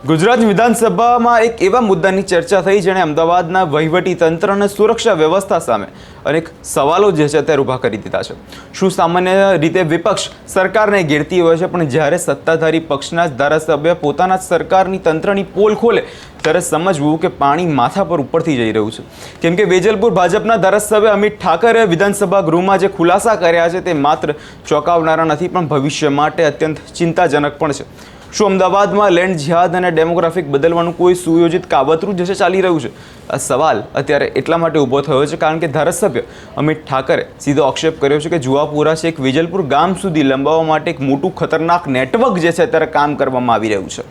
ગુજરાત વિધાનસભામાં એક એવા મુદ્દાની ચર્ચા થઈ જેણે અમદાવાદના વહીવટી તંત્ર અને સુરક્ષા વ્યવસ્થા સામે અનેક સવાલો જે છે તે ઊભા કરી દીધા છે। શું સામાન્ય રીતે વિપક્ષ સરકારને ઘેરતી હોય છે, પણ જ્યારે સત્તાધારી પક્ષના જ ધારાસભ્ય પોતાના સરકારની તંત્રની પોલ ખોલે ત્યારે સમજવું કે પાણી માથા પર ઉપરથી જઈ રહ્યું છે। કેમ કે વેજલપુર ભાજપના ધારાસભ્ય અમિત ઠાકરે વિધાનસભા ગૃહમાં જે ખુલાસા કર્યા છે તે માત્ર ચોંકાવનારા નથી, પણ ભવિષ્ય માટે અત્યંત ચિંતાજનક પણ છે। શું અમદાવાદમાં લેન્ડ જિહાદ અને ડેમોગ્રાફિક બદલવાનું કોઈ સુયોજિત કાવતરું જે છે ચાલી રહ્યું છે? આ સવાલ અત્યારે એટલા માટે ઊભો થયો છે કારણ કે ધારાસભ્ય અમિત ઠાકરે સીધો આક્ષેપ કર્યો છે કે જુવાપુરા છે એક વેજલપુર ગામ સુધી લંબાવવા માટે એક મોટું ખતરનાક નેટવર્ક જે છે અત્યારે કામ કરવામાં આવી રહ્યું છે।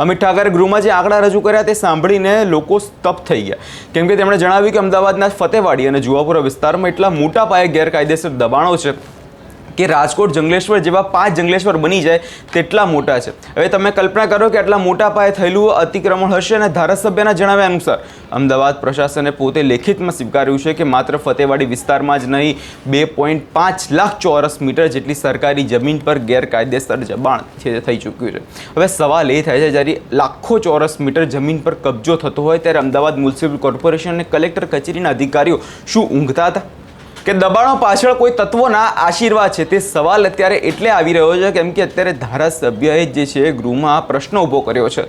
અમિત ઠાકરે ગૃહમાં જે આંકડા રજૂ કર્યા તે સાંભળીને લોકો સ્તબ્ધ થઈ ગયા, કેમ કે તેમણે જણાવ્યું કે અમદાવાદના ફતેવાડી અને જુવાપુરા વિસ્તારમાં એટલા મોટા પાયે ગેરકાયદેસર દબાણો છે કે રાજકોટ જંગલેશ્વર જેવા 5 જંગલેશ્વર બની જાય તેટલા મોટા છે। હવે તમે કલ્પના કરો કે આટલા મોટા પાયે થયેલું અતિક્રમણ હશે, અને ધારાસભ્યના જણાવ્યા અનુસાર અમદાવાદ પ્રશાસને પોતે લેખિતમાં સ્વીકાર્યું છે કે માત્ર ફતેવાડી વિસ્તારમાં જ નહીં 2.5 લાખ ચોરસ મીટર જેટલી સરકારી જમીન પર ગેરકાયદેસર દબાણ થઈ ચૂક્યું છે। હવે સવાલ એ થાય છે, જ્યારે લાખો ચોરસ મીટર જમીન પર કબજો થતો હોય ત્યારે અમદાવાદ મ્યુનિસિપલ કોર્પોરેશન અને કલેક્ટર કચેરીના અધિકારીઓ શું ઊંઘતા હતા કે દબાણો પાછળ કોઈ તત્વોના આશીર્વાદ છે? તે સવાલ અત્યારે એટલે આવી રહ્યો છે કેમ કે અત્યારે ધારાસભ્યએ જે છે ગૃહમાં પ્રશ્ન ઊભો કર્યો છે